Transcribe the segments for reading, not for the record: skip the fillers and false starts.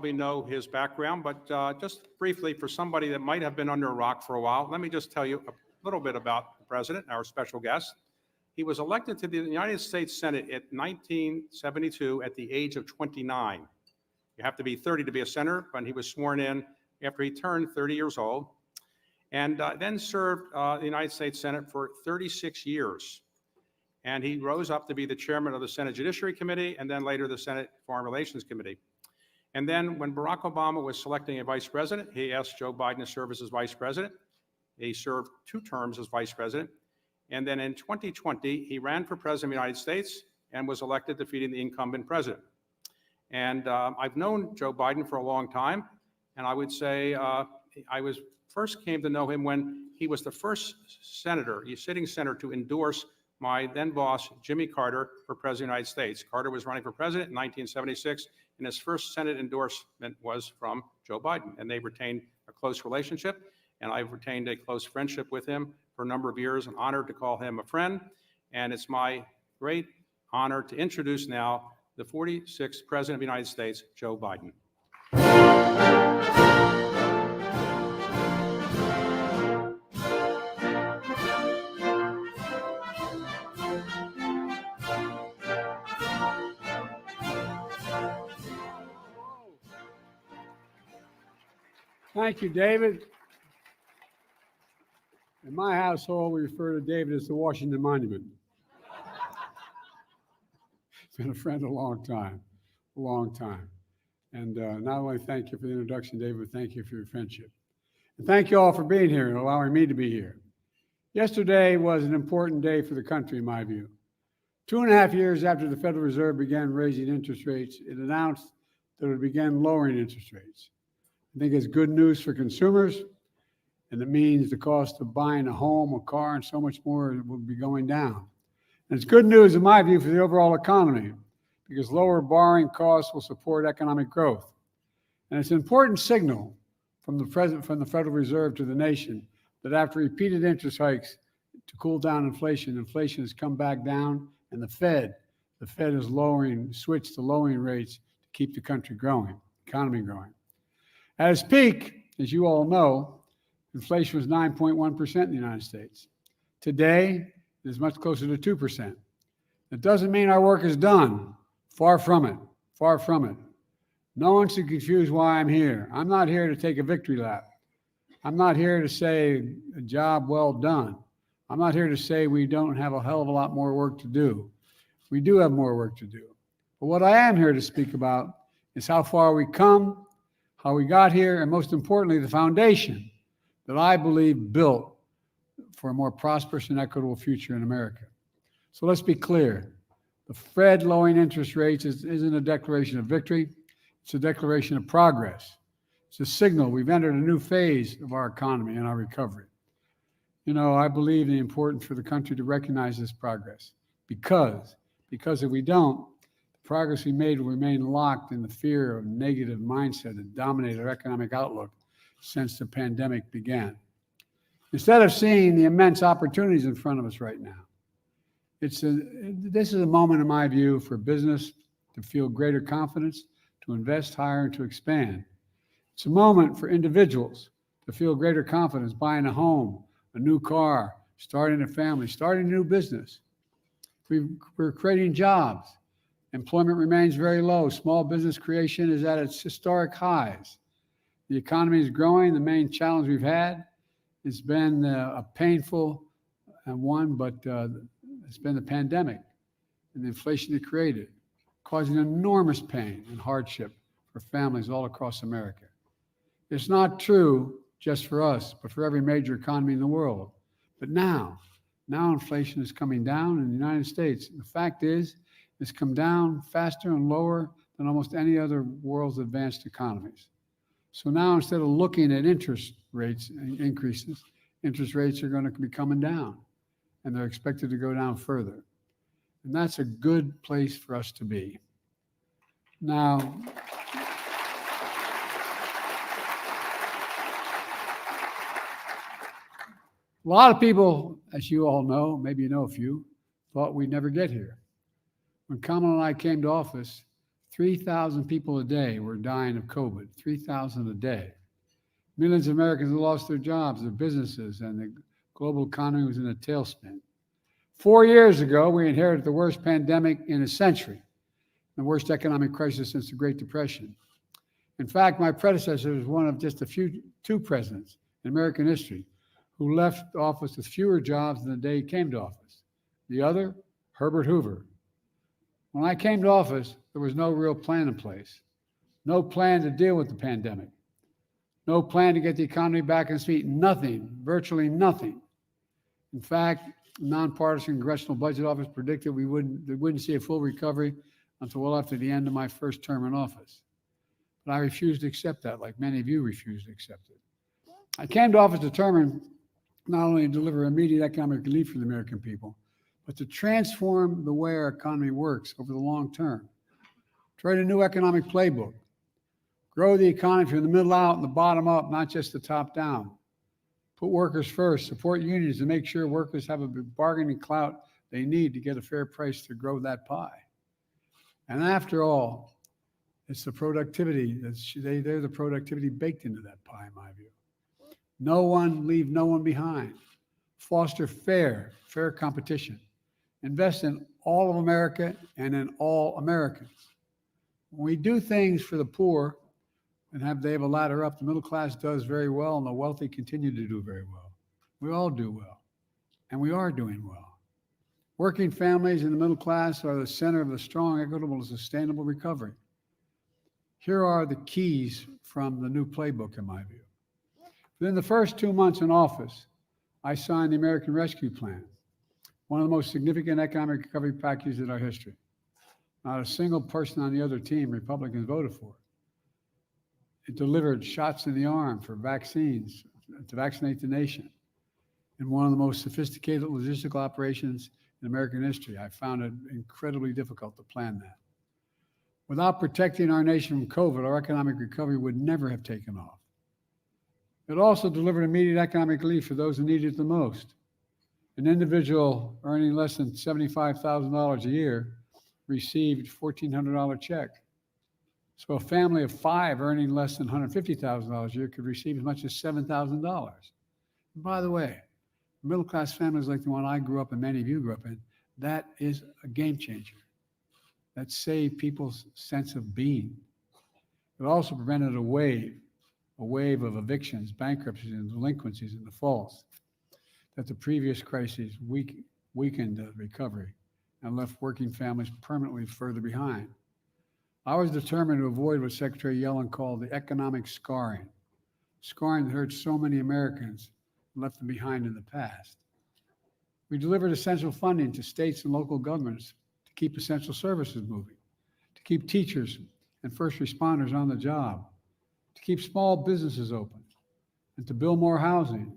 probably know his background, but just briefly, for somebody that might have been under a rock for a while, let me just tell you a little bit about the president, our special guest. He was elected to the United States Senate in 1972 at the age of 29. You have to be 30 to be a senator, but he was sworn in after he turned 30 years old, and then served the United States Senate for 36 years. And he rose up to be the chairman of the Senate Judiciary Committee and then later the Senate Foreign Relations Committee. And then when Barack Obama was selecting a vice president, he asked Joe Biden to serve as his vice president. He served 2 terms as vice president. And then in 2020, he ran for president of the United States and was elected, defeating the incumbent president. And I've known Joe Biden for a long time. And I would say first came to know him when he was the first senator, sitting senator, to endorse my then boss, Jimmy Carter, for president of the United States. Carter was running for president in 1976, and his first Senate endorsement was from Joe Biden. And they retained a close relationship, and I've retained a close friendship with him for a number of years. I'm honored to call him a friend, and it's my great honor to introduce now the 46th President of the United States, Joe Biden. Thank you, David. In my household, we refer to David as the Washington Monument. He's been a friend a long time. And not only thank you for the introduction, David, but thank you for your friendship. And thank you all for being here and allowing me to be here. Yesterday was an important day for the country, in my view. 2.5 years after the Federal Reserve began raising interest rates, it announced that it would begin lowering interest rates. I think it's good news for consumers, and it means the cost of buying a home, a car, and so much more will be going down. And it's good news, in my view, for the overall economy, because lower borrowing costs will support economic growth. And it's an important signal from the Federal Reserve to the nation that after repeated interest hikes to cool down inflation, inflation has come back down, and the Fed is switched to lowering rates to keep the country growing, economy growing. At its peak, as you all know, inflation was 9.1% in the United States. Today, it is much closer to 2%. It doesn't mean our work is done. Far from it. Far from it. No one should confuse why I'm here. I'm not here to take a victory lap. I'm not here to say a job well done. I'm not here to say we don't have a hell of a lot more work to do. We do have more work to do. But what I am here to speak about is how far we come, how we got here, and most importantly, the foundation that I believe built for a more prosperous and equitable future in America. So let's be clear. The Fed lowering interest rates isn't a declaration of victory. It's a declaration of progress. It's a signal we've entered a new phase of our economy and our recovery. You know, I believe the importance for the country to recognize this progress because if we don't, the progress we made will remain locked in the fear of negative mindset that dominated our economic outlook since the pandemic began. Instead of seeing the immense opportunities in front of us right now, this is a moment, in my view, for business to feel greater confidence, to invest higher, and to expand. It's a moment for individuals to feel greater confidence buying a home, a new car, starting a family, starting a new business. We're creating jobs. Employment remains very low. Small business creation is at its historic highs. The economy is growing. The main challenge we've had has been a painful one, but it's been the pandemic and the inflation it created, causing enormous pain and hardship for families all across America. It's not true just for us, but for every major economy in the world. But now inflation is coming down in the United States. The fact is, it's come down faster and lower than almost any other world's advanced economies. So now, instead of looking at interest rates increases, interest rates are going to be coming down, and they're expected to go down further. And that's a good place for us to be. Now, a lot of people, as you all know, maybe you know a few, thought we'd never get here. When Kamala and I came to office, 3,000 people a day were dying of COVID, 3,000 a day. Millions of Americans have lost their jobs, their businesses, and the global economy was in a tailspin. 4 years ago, we inherited the worst pandemic in a century, the worst economic crisis since the Great Depression. In fact, my predecessor was one of just two presidents in American history who left office with fewer jobs than the day he came to office. The other, Herbert Hoover. When I came to office, there was no real plan in place, no plan to deal with the pandemic, no plan to get the economy back on its feet, nothing, virtually nothing. In fact, the nonpartisan Congressional Budget Office predicted we wouldn't see a full recovery until well after the end of my first term in office. But I refused to accept that, like many of you refused to accept it. I came to office determined not only to deliver immediate economic relief for the American people, but to transform the way our economy works over the long term. To write a new economic playbook, grow the economy from the middle out and the bottom up, not just the top down. Put workers first, support unions, and make sure workers have a bargaining clout they need to get a fair price to grow that pie. And after all, it's the productivity, they're the productivity baked into that pie, in my view. Leave no one behind. Foster fair competition. Invest in all of America and in all Americans. When we do things for the poor and they have a ladder up, the middle class does very well and the wealthy continue to do very well. We all do well, and we are doing well. Working families and the middle class are the center of the strong, equitable, and sustainable recovery. Here are the keys from the new playbook, in my view. Within the first 2 months in office, I signed the American Rescue Plan, one of the most significant economic recovery packages in our history. Not a single person on the other team, Republicans, voted for it. It delivered shots in the arm for vaccines to vaccinate the nation in one of the most sophisticated logistical operations in American history. I found it incredibly difficult to plan that. Without protecting our nation from COVID, our economic recovery would never have taken off. It also delivered immediate economic relief for those who needed it the most. An individual earning less than $75,000 a year received a $1,400 check. So a family of 5 earning less than $150,000 a year could receive as much as $7,000. And by the way, middle-class families like the one I grew up in, many of you grew up in, that is a game changer. That saved people's sense of being. It also prevented a wave of evictions, bankruptcies, and delinquencies and defaults that the previous crises weakened the recovery and left working families permanently further behind. I was determined to avoid what Secretary Yellen called the economic scarring that hurt so many Americans and left them behind in the past. We delivered essential funding to states and local governments to keep essential services moving, to keep teachers and first responders on the job, to keep small businesses open, and to build more housing.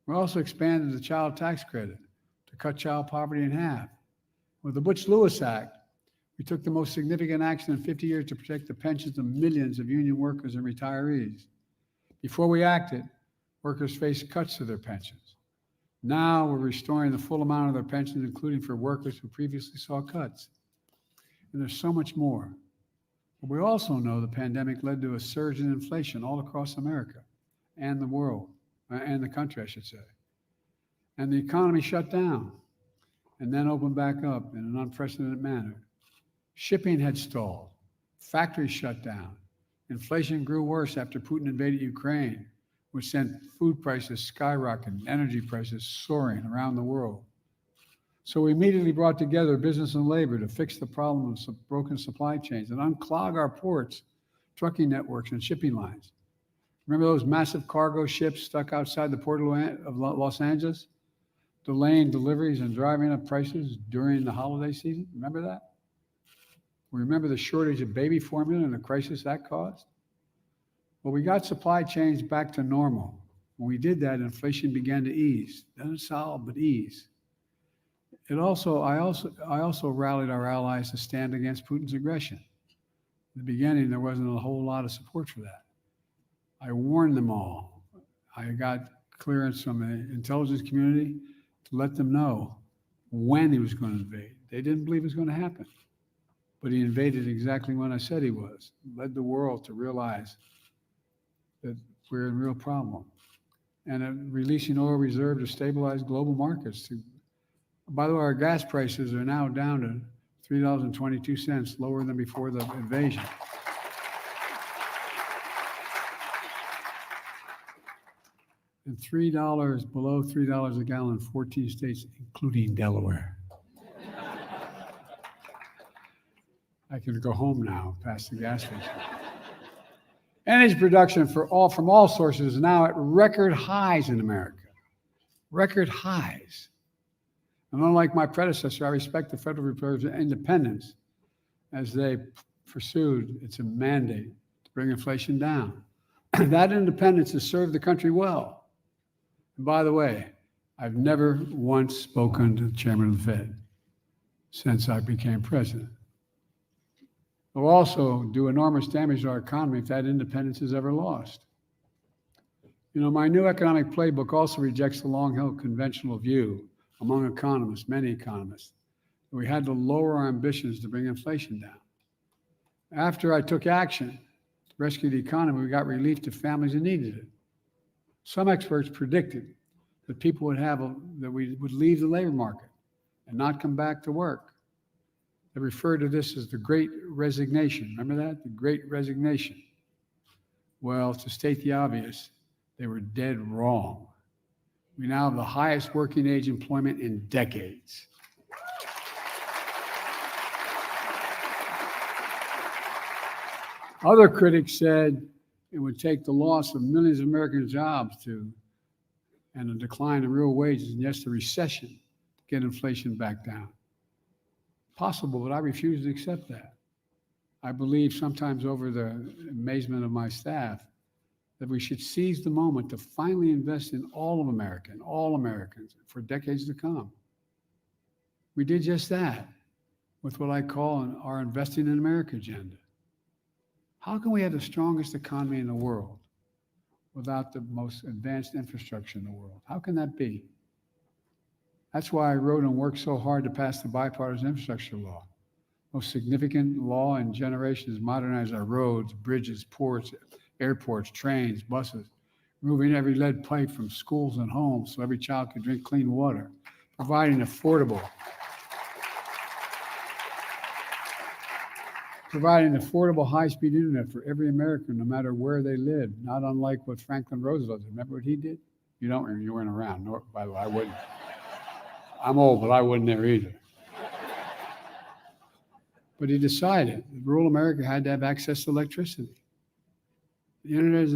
We also expanded the child tax credit to cut child poverty in half. With the Butch-Lewis Act, we took the most significant action in 50 years to protect the pensions of millions of union workers and retirees. Before we acted, workers faced cuts to their pensions. Now we're restoring the full amount of their pensions, including for workers who previously saw cuts. And there's so much more. But we also know the pandemic led to a surge in inflation all across America and the world, and the country, I should say. And the economy shut down and then opened back up in an unprecedented manner. Shipping had stalled, factories shut down. Inflation grew worse after Putin invaded Ukraine, which sent food prices skyrocketing, energy prices soaring around the world. So we immediately brought together business and labor to fix the problem of broken supply chains and unclog our ports, trucking networks, and shipping lines. Remember those massive cargo ships stuck outside the port of Los Angeles, delaying deliveries and driving up prices during the holiday season? Remember that? Remember the shortage of baby formula and the crisis that caused? Well, we got supply chains back to normal. When we did that, inflation began to ease. Doesn't solve, but ease. I also rallied our allies to stand against Putin's aggression. In the beginning, there wasn't a whole lot of support for that. I warned them all. I got clearance from the intelligence community to let them know when he was going to invade. They didn't believe it was going to happen. but he invaded exactly when I said he was, led the world to realize that we're in real problem. And releasing oil reserve to stabilize global markets. By the way, our gas prices are now down to $3.22, lower than before the invasion. And $3, below $3 a gallon in 14 states, including Delaware. I can go home now, past the gas station. Energy production from all sources is now at record highs in America. Record highs. And unlike my predecessor, I respect the Federal Reserve's independence as they pursued its mandate to bring inflation down. That independence has served the country well. And by the way, I've never once spoken to the chairman of the Fed since I became president. It will also do enormous damage to our economy if that independence is ever lost. You know, my new economic playbook also rejects the long-held conventional view among economists, many economists, that we had to lower our ambitions to bring inflation down. After I took action to rescue the economy, we got relief to families that needed it. Some experts predicted that that we would leave the labor market and not come back to work. They refer to this as the Great Resignation. Remember that? The Great Resignation. Well, to state the obvious, they were dead wrong. We now have the highest working age employment in decades. Other critics said it would take the loss of millions of American jobs and a decline in real wages, and yes, the recession to get inflation back down. Possible, but I refuse to accept that. I believe, sometimes over the amazement of my staff, that we should seize the moment to finally invest in all of America and all Americans for decades to come. We did just that with what I call our Investing in America agenda. How can we have the strongest economy in the world without the most advanced infrastructure in the world? How can that be? That's why I wrote and worked so hard to pass the bipartisan infrastructure law. Most significant law in generations to modernize our roads, bridges, ports, airports, trains, buses, removing every lead pipe from schools and homes so every child could drink clean water, providing affordable high-speed internet for every American, no matter where they live, not unlike what Franklin Roosevelt did. Remember what he did? You don't remember, you weren't around. Nor, by the way, I wouldn't. I'm old, but I wasn't there either. But he decided that rural America had to have access to electricity. The internet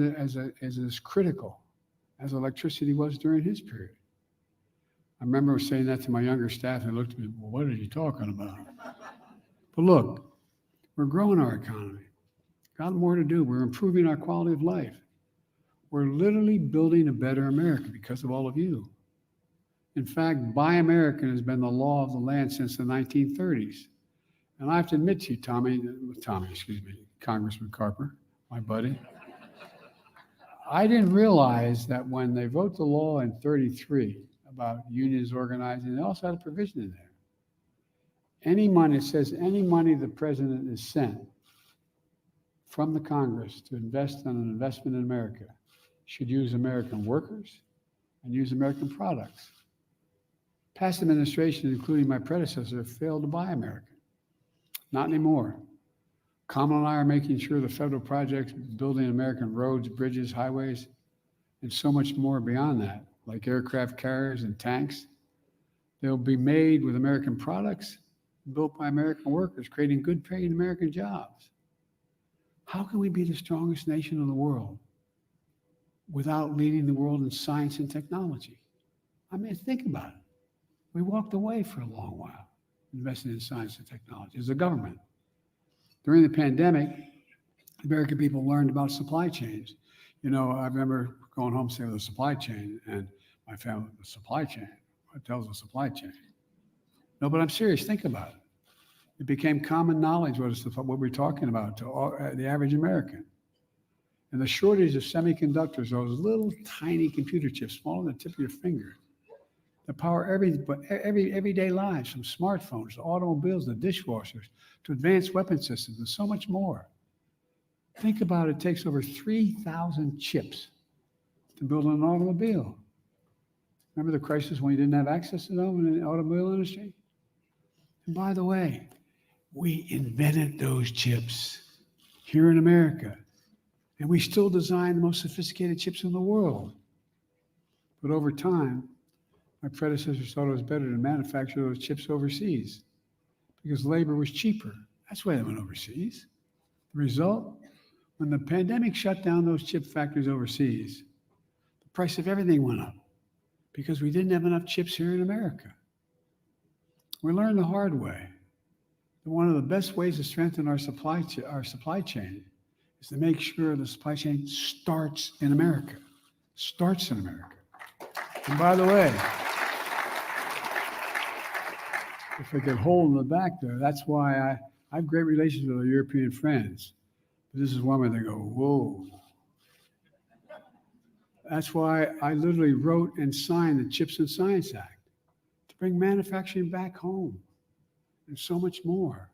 is as critical as electricity was during his period. I remember saying that to my younger staff, and they looked at me, well, what are you talking about? But look, we're growing our economy. Got more to do. We're improving our quality of life. We're literally building a better America because of all of you. In fact, Buy American has been the law of the land since the 1930s. And I have to admit to you, Congressman Carper, my buddy, I didn't realize that when they wrote the law in 33 about unions organizing, they also had a provision in there. Any money, it says any money the president is sent from the Congress to invest in an investment in America should use American workers and use American products. Past administrations, including my predecessor, failed to buy American. Not anymore. Kamala and I are making sure the federal projects building American roads, bridges, highways, and so much more beyond that, like aircraft carriers and tanks, they'll be made with American products, built by American workers, creating good paying American jobs. How can we be the strongest nation in the world without leading the world in science and technology? I mean, think about it. We walked away for a long while, investing in science and technology as a government. During the pandemic, American people learned about supply chains. You know, I remember going home saying the supply chain, and my family, the supply chain. What tells the supply chain? No, but I'm serious. Think about it. It became common knowledge what we're talking about to the average American. And the shortage of semiconductors, those little tiny computer chips, smaller than the tip of your finger, that power everyday lives, from smartphones to automobiles to dishwashers to advanced weapon systems and so much more. Think about it, it takes over 3,000 chips to build an automobile. Remember the crisis when you didn't have access to them in the automobile industry? And by the way, we invented those chips here in America, and we still design the most sophisticated chips in the world. But over time, my predecessors thought it was better to manufacture those chips overseas because labor was cheaper. That's why they went overseas. The result, when the pandemic shut down those chip factories overseas, the price of everything went up because we didn't have enough chips here in America. We learned the hard way that one of the best ways to strengthen our supply chain is to make sure the supply chain starts in America. Starts in America. And by the way, if I get hold in the back there, that's why I have great relations with our European friends. But this is one where they go, whoa. That's why I literally wrote and signed the Chips and Science Act to bring manufacturing back home and so much more.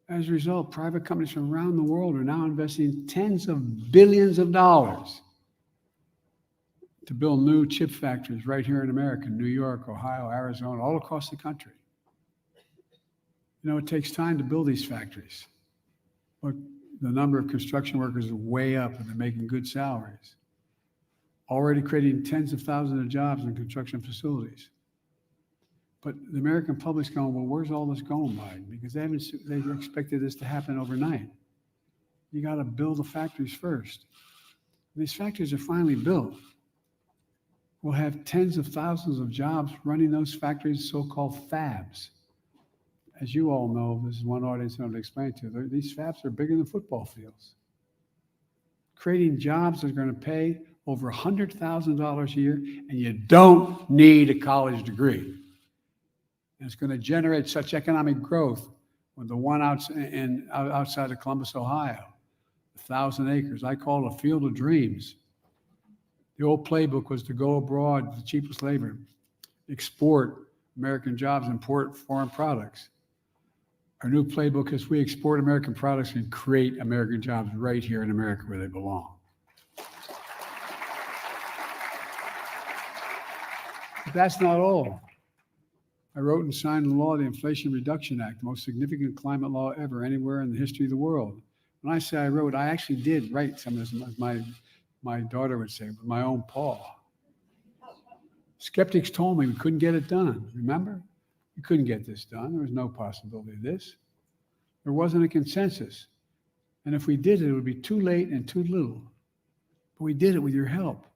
As a result, private companies from around the world are now investing tens of billions of dollars to build new chip factories right here in America, New York, Ohio, Arizona, all across the country. You know, it takes time to build these factories. Look, the number of construction workers is way up and they're making good salaries. Already creating tens of thousands of jobs in construction facilities. But the American public's going, well, where's all this going, Biden? Because they expected this to happen overnight. You got to build the factories first. And these factories are finally built. We'll have tens of thousands of jobs running those factories, so-called fabs. As you all know, this is one audience I want to explain to. These fabs are bigger than football fields. Creating jobs that are going to pay over $100,000 a year, and you don't need a college degree. And it's going to generate such economic growth with the one outside of Columbus, Ohio, 1,000 acres. I call it a field of dreams. The old playbook was to go abroad, the cheapest labor, export American jobs, import foreign products. Our new playbook is we export American products and create American jobs right here in America where they belong. But that's not all. I wrote and signed the law, the Inflation Reduction Act, the most significant climate law ever anywhere in the history of the world. When I say I wrote, I actually did write some of this, my daughter would say, with my own paw. Skeptics told me we couldn't get it done, remember? We couldn't get this done. There was no possibility of this. There wasn't a consensus. And if we did it, it would be too late and too little. But we did it with your help.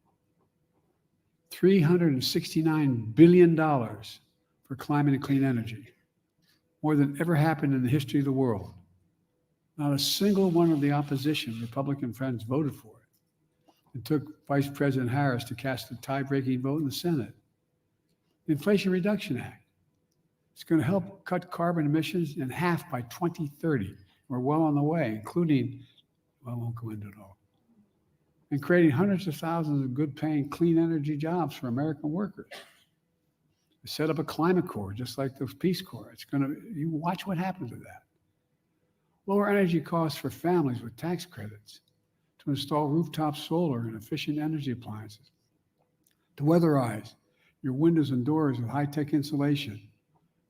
$369 billion for climate and clean energy. More than ever happened in the history of the world. Not a single one of the opposition Republican friends voted for it. It took Vice President Harris to cast a tie-breaking vote in the Senate. The Inflation Reduction Act. It's going to help cut carbon emissions in half by 2030. We're well on the way, including, well, I won't go into it all, and creating hundreds of thousands of good-paying clean energy jobs for American workers. We set up a climate corps, just like the Peace Corps. It's going to, you watch what happens with that. Lower energy costs for families with tax credits, to install rooftop solar and efficient energy appliances, to weatherize your windows and doors with high-tech insulation,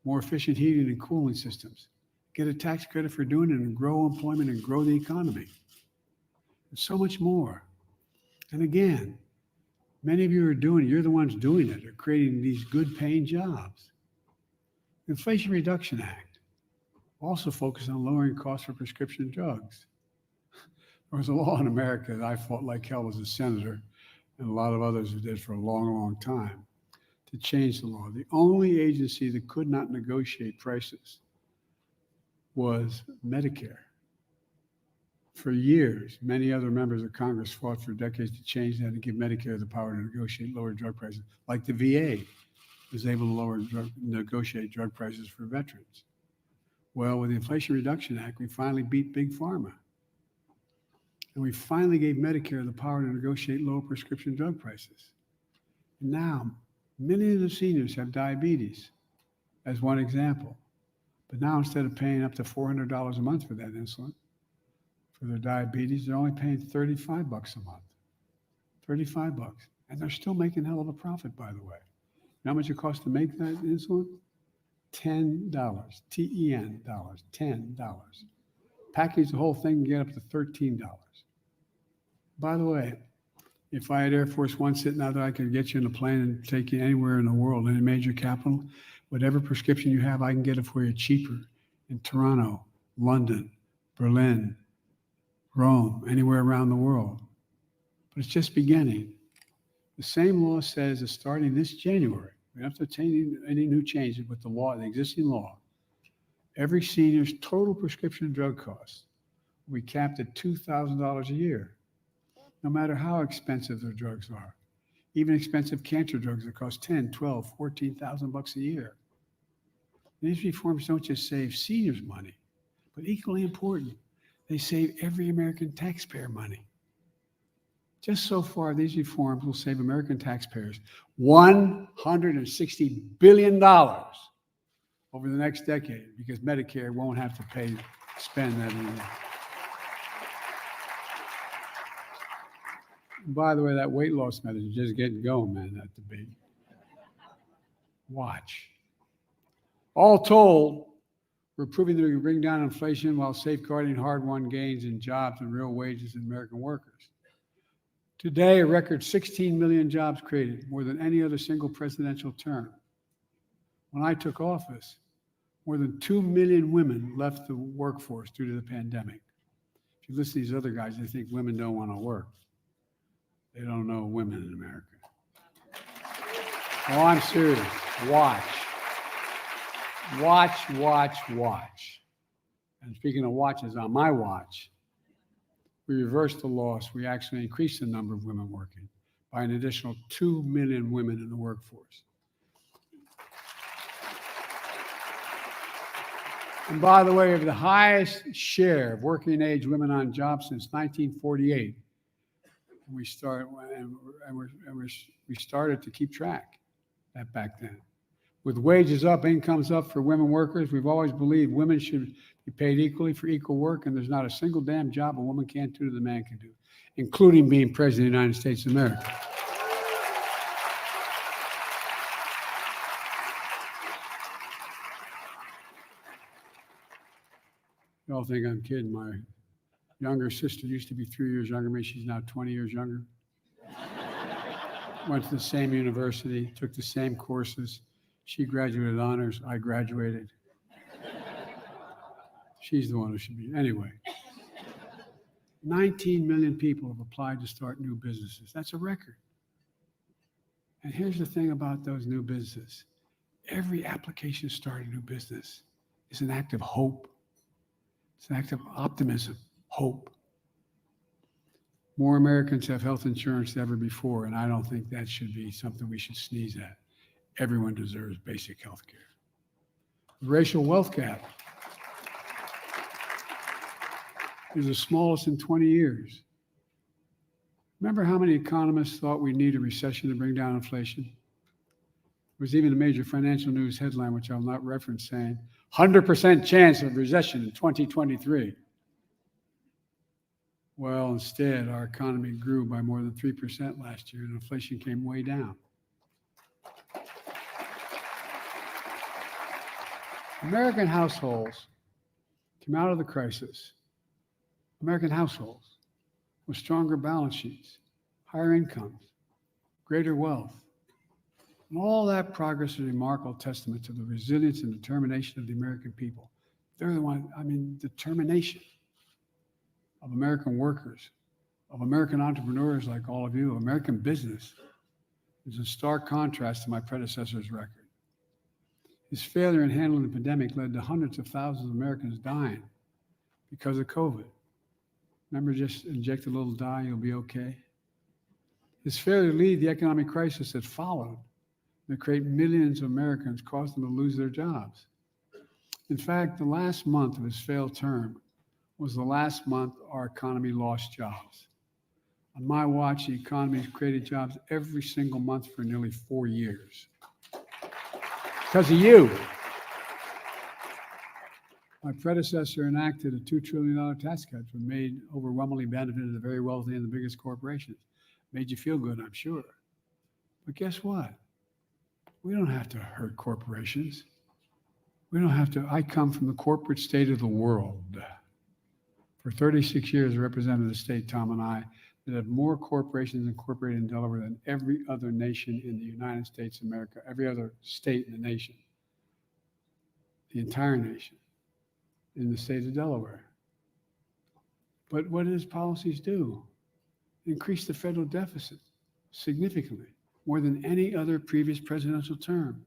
more efficient heating and cooling systems, get a tax credit for doing it and grow employment and grow the economy. And so much more. And again, many of you are doing it. You're the ones doing it. Are creating these good-paying jobs. The Inflation Reduction Act also focused on lowering costs for prescription drugs. There was a law in America that I fought like hell as a senator, and a lot of others who did for a long, long time, to change the law. The only agency that could not negotiate prices was Medicare. For years, many other members of Congress fought for decades to change that and give Medicare the power to negotiate lower drug prices, like the VA was able to negotiate drug prices for veterans. Well, with the Inflation Reduction Act, we finally beat Big Pharma. And we finally gave Medicare the power to negotiate lower prescription drug prices. And now, Millions of seniors have diabetes, as one example. But now instead of paying up to $400 a month for that insulin, for their diabetes, they're only paying $35 a month. $35. And they're still making a hell of a profit, by the way. You know how much it costs to make that insulin? $10. T-E-N dollars. $10. Package the whole thing and get up to $13. By the way, if I had Air Force One sitting out there, I could get you in a plane and take you anywhere in the world, any major capital. Whatever prescription you have, I can get it for you cheaper in Toronto, London, Berlin, Rome, anywhere around the world. But it's just beginning. The same law says that starting this January, we don't have to obtain any new changes with the law, the existing law. Every senior's total prescription drug costs will be capped at $2,000 a year, no matter how expensive their drugs are. Even expensive cancer drugs that cost $10,000, $12,000, $14,000 a year. These reforms don't just save seniors money, but equally important, they save every American taxpayer money. Just so far, these reforms will save American taxpayers $160 billion over the next decade because Medicare won't have to spend that anymore. And by the way, that weight loss medicine is just getting going, man, that debate. Watch. All told, we're proving that we can bring down inflation while safeguarding hard-won gains in jobs and real wages in American workers. Today, a record 16 million jobs created, more than any other single presidential term. When I took office, more than 2 million women left the workforce due to the pandemic. If you listen to these other guys, they think women don't want to work. They don't know women in America. Oh, I'm serious. Watch. Watch, watch, watch. And speaking of watches, on my watch, we reversed the loss. We actually increased the number of women working by an additional 2 million women in the workforce. And by the way, we have the highest share of working age women on jobs since 1948. We started to keep track that back then. With wages up, incomes up for women workers, we've always believed women should be paid equally for equal work, and there's not a single damn job a woman can't do that a man can do, including being president of the United States of America. You all think I'm kidding. My younger sister used to be 3 years younger than me. She's now 20 years younger. Went to the same university, took the same courses. She graduated honors. I graduated. She's the one who should be. Anyway, 19 million people have applied to start new businesses. That's a record. And here's the thing about those new businesses. Every application to start a new business is an act of hope. It's an act of optimism, hope. More Americans have health insurance than ever before, and I don't think that should be something we should sneeze at. Everyone deserves basic health care. The racial wealth gap is the smallest in 20 years. Remember how many economists thought we need a recession to bring down inflation? There was even a major financial news headline, which I'll not reference, saying 100% chance of recession in 2023. Well, instead, our economy grew by more than 3% last year, and inflation came way down. American households came out of the crisis, American households with stronger balance sheets, higher incomes, greater wealth. And all that progress is a remarkable testament to the resilience and determination of the American people. They're the one, determination of American workers, of American entrepreneurs like all of you, American business is in stark contrast to my predecessor's record. His failure in handling the pandemic led to hundreds of thousands of Americans dying because of COVID. Remember, just inject a little dye, you'll be okay. His failure to lead the economic crisis that followed and to create millions of Americans caused them to lose their jobs. In fact, the last month of his failed term was the last month our economy lost jobs. On my watch, the economy has created jobs every single month for nearly 4 years. Because of you. My predecessor enacted a $2 trillion tax cut that made overwhelmingly benefited the very wealthy and the biggest corporations. Made you feel good, I'm sure. But guess what? We don't have to hurt corporations. We don't have to. I come from the corporate state of the world. For 36 years, I represented the state, Tom and I, that have more corporations incorporated in Delaware than every other nation in the United States of America, every other state in the nation, the entire nation, in the state of Delaware. But what do his policies do? Increase the federal deficit significantly, more than any other previous presidential term.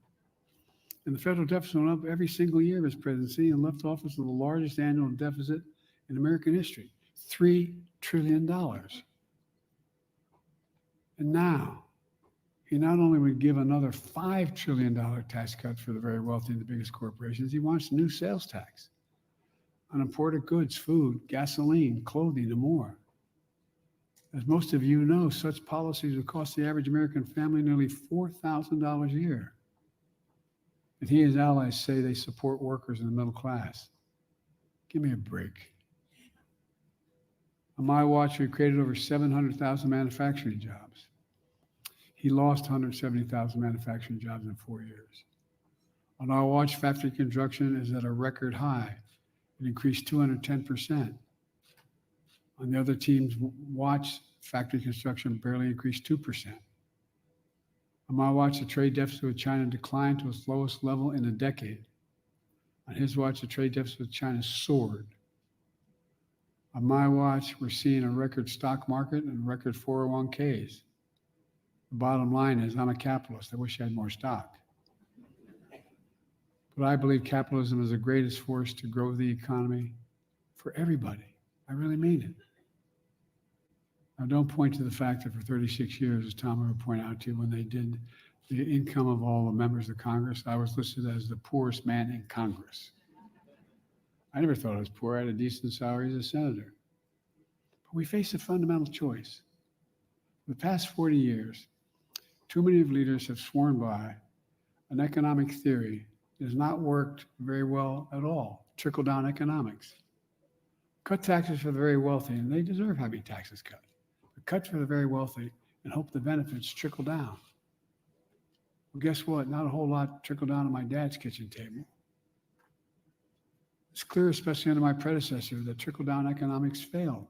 And the federal deficit went up every single year of his presidency and left office with the largest annual deficit in American history, $3 trillion. And now, he not only would give another $5 trillion tax cut for the very wealthy and the biggest corporations, he wants a new sales tax on imported goods, food, gasoline, clothing, and more. As most of you know, such policies would cost the average American family nearly $4,000 a year. And he and his allies say they support workers in the middle class. Give me a break. On my watch, we created over 700,000 manufacturing jobs. He lost 170,000 manufacturing jobs in 4 years. On our watch, factory construction is at a record high. It increased 210%. On the other team's watch, factory construction barely increased 2%. On my watch, the trade deficit with China declined to its lowest level in a decade. On his watch, the trade deficit with China soared. On my watch, we're seeing a record stock market and record 401ks. The bottom line is, I'm a capitalist. I wish I had more stock. But I believe capitalism is the greatest force to grow the economy for everybody. I really mean it. Now, don't point to the fact that for 36 years, as Tom will point out to you, when they did the income of all the members of Congress, I was listed as the poorest man in Congress. I never thought I was poor. I had a decent salary as a senator. But we face a fundamental choice. For the past 40 years, too many leaders have sworn by an economic theory that has not worked very well at all, trickle-down economics. Cut taxes for the very wealthy, and they deserve having taxes cut. But cut for the very wealthy and hope the benefits trickle down. Well, guess what? Not a whole lot trickled down on my dad's kitchen table. It's clear, especially under my predecessor, that trickle-down economics failed.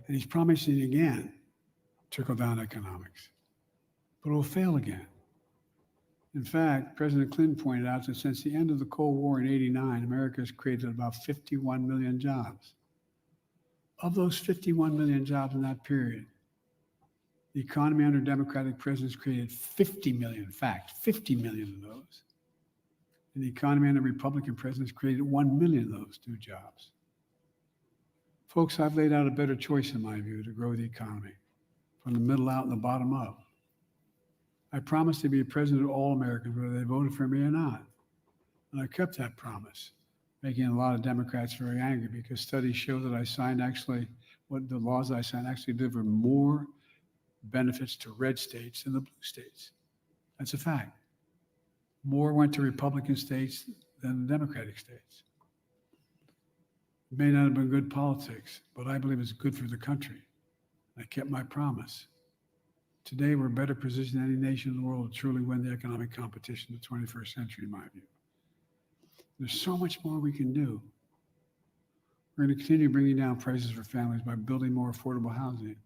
And he's promising again, trickle-down economics. But it will fail again. In fact, President Clinton pointed out that since the end of the Cold War in '89, America has created about 51 million jobs. Of those 51 million jobs in that period, the economy under Democratic presidents created 50 million, in fact, 50 million of those. And the economy under Republican presidents created 1 million of those new jobs. Folks, I've laid out a better choice, in my view, to grow the economy from the middle out and the bottom up. I promised to be a president of all Americans, whether they voted for me or not. And I kept that promise, making a lot of Democrats very angry because studies show that I signed what the laws I signed actually deliver more benefits to red states than the blue states. That's a fact. More went to Republican states than the Democratic states. It may not have been good politics, but I believe it's good for the country. I kept my promise. Today, we're better positioned than any nation in the world to truly win the economic competition of the 21st century, in my view. There's so much more we can do. We're going to continue bringing down prices for families by building more affordable housing,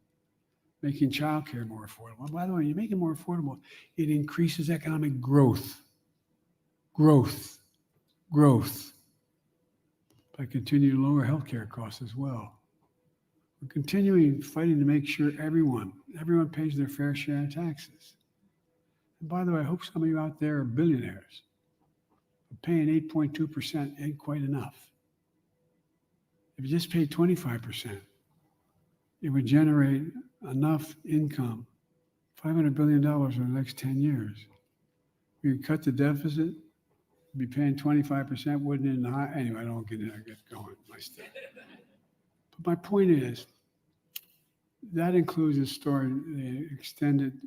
making childcare more affordable. And by the way, you make it more affordable, it increases economic growth. Growth. By continuing to lower healthcare costs as well. We're continuing fighting to make sure everyone pays their fair share of taxes. And by the way, I hope some of you out there are billionaires. But paying 8.2% ain't quite enough. If you just paid 25%, it would generate enough income, $500 billion over the next 10 years. We could cut the deficit, be paying 25%, wouldn't it? Anyway, I don't get going. But my point is, That includes a story, they extended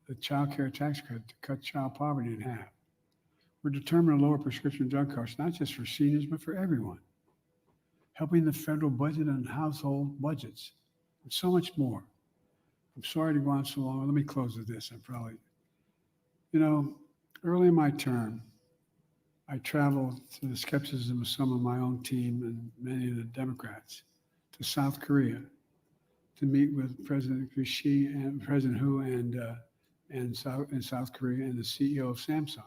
the child care tax credit to cut child poverty in half. We're determined to lower prescription drug costs, not just for seniors, but for everyone. Helping the federal budget and household budgets, and so much more. I'm sorry to go on so long. Let me close with this. Early in my term, I traveled to the skepticism of some of my own team and many of the Democrats to South Korea to meet with President Xi and President Hu in South Korea and the CEO of Samsung.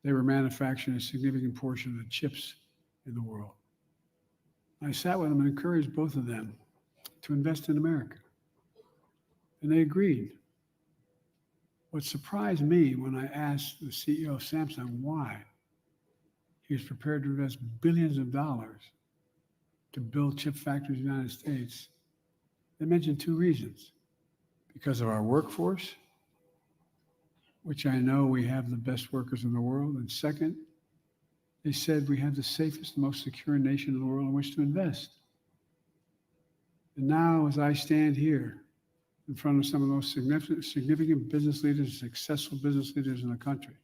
They were manufacturing a significant portion of the chips in the world. I sat with them and encouraged both of them to invest in America. And they agreed. What surprised me when I asked the CEO of Samsung why he was prepared to invest billions of dollars to build chip factories in the United States, they mentioned two reasons. Because of our workforce, which I know we have the best workers in the world. And second, they said we have the safest, most secure nation in the world in which to invest. And now, as I stand here in front of some of the most significant business leaders, successful business leaders in the country,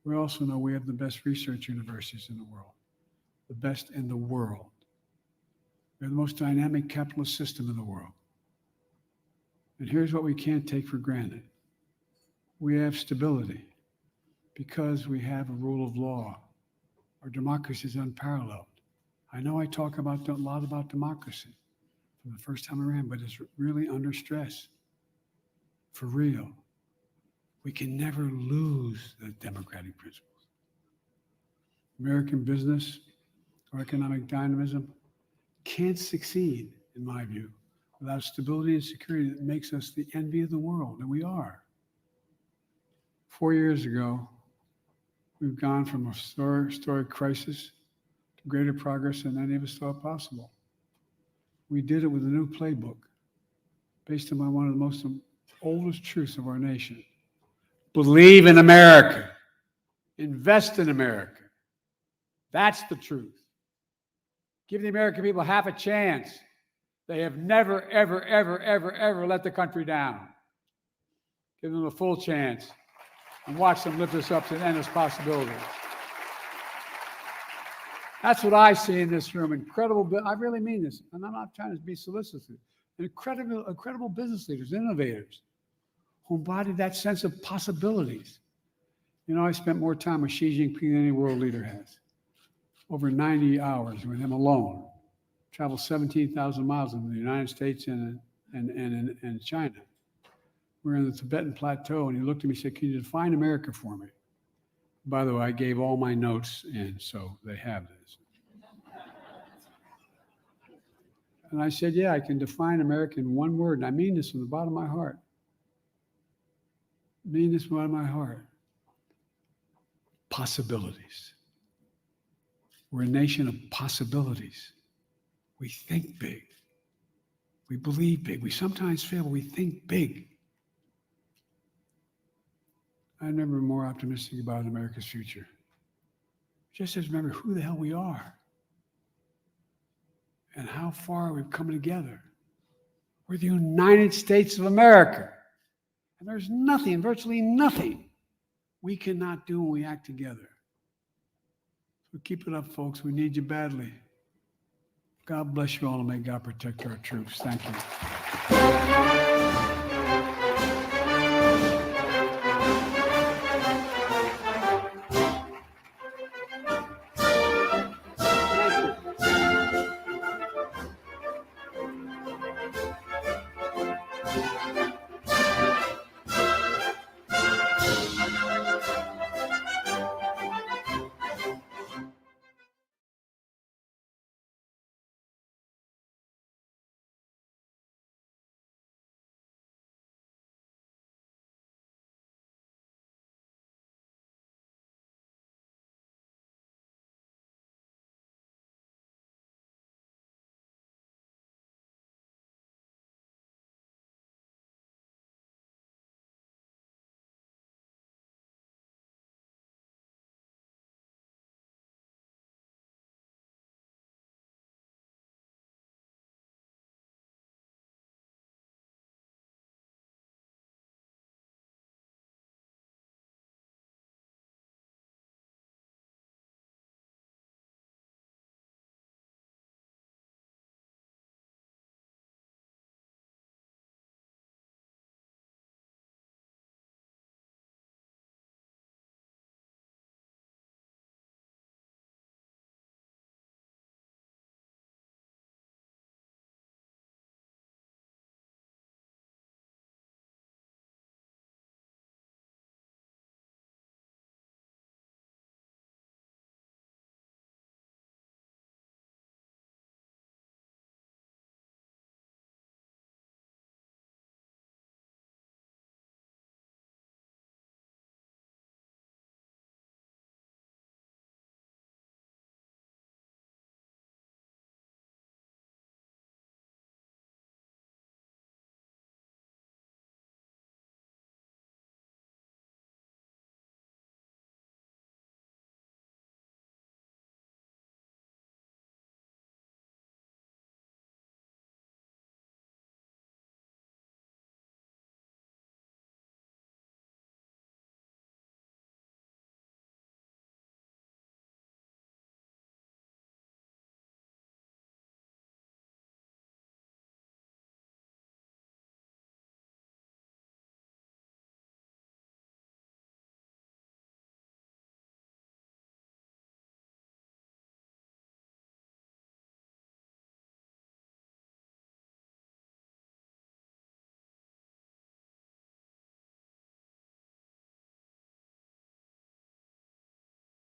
we also know we have the best research universities in the world, the best in the world. We have the most dynamic capitalist system in the world. And here's what we can't take for granted. We have stability because we have a rule of law. Our democracy is unparalleled. I know I talk a lot about democracy from the first time around, but it's really under stress. For real. We can never lose the democratic principles. American business or economic dynamism can't succeed, in my view, without stability and security that makes us the envy of the world, and we are. 4 years ago, we've gone from a historic crisis to greater progress than any of us thought possible. We did it with a new playbook based on one of the most oldest truths of our nation. Believe in America. Invest in America. That's the truth. Give the American people half a chance. They have never, ever, ever, ever, ever let the country down. Give them a full chance and watch them lift us up to endless possibilities. That's what I see in this room. Incredible, I really mean this, and I'm not trying to be solicitous. Incredible business leaders, innovators, who embody that sense of possibilities. I spent more time with Xi Jinping than any world leader has. Over 90 hours with him alone. Traveled 17,000 miles in the United States and China. We're in the Tibetan Plateau, and he looked at me and said, "Can you define America for me?" By the way, I gave all my notes in, so they have this. And I said, "Yeah, I can define America in one word, and I mean this from the bottom of my heart. I mean this from the bottom of my heart. Possibilities. We're a nation of possibilities. We think big. We believe big. We sometimes fail, but we think big. I'm never more optimistic about America's future. Just as remember who the hell we are and how far we've come together. We're the United States of America. And there's nothing, virtually nothing, we cannot do when we act together. So keep it up, folks. We need you badly. God bless you all, and may God protect our troops. Thank you.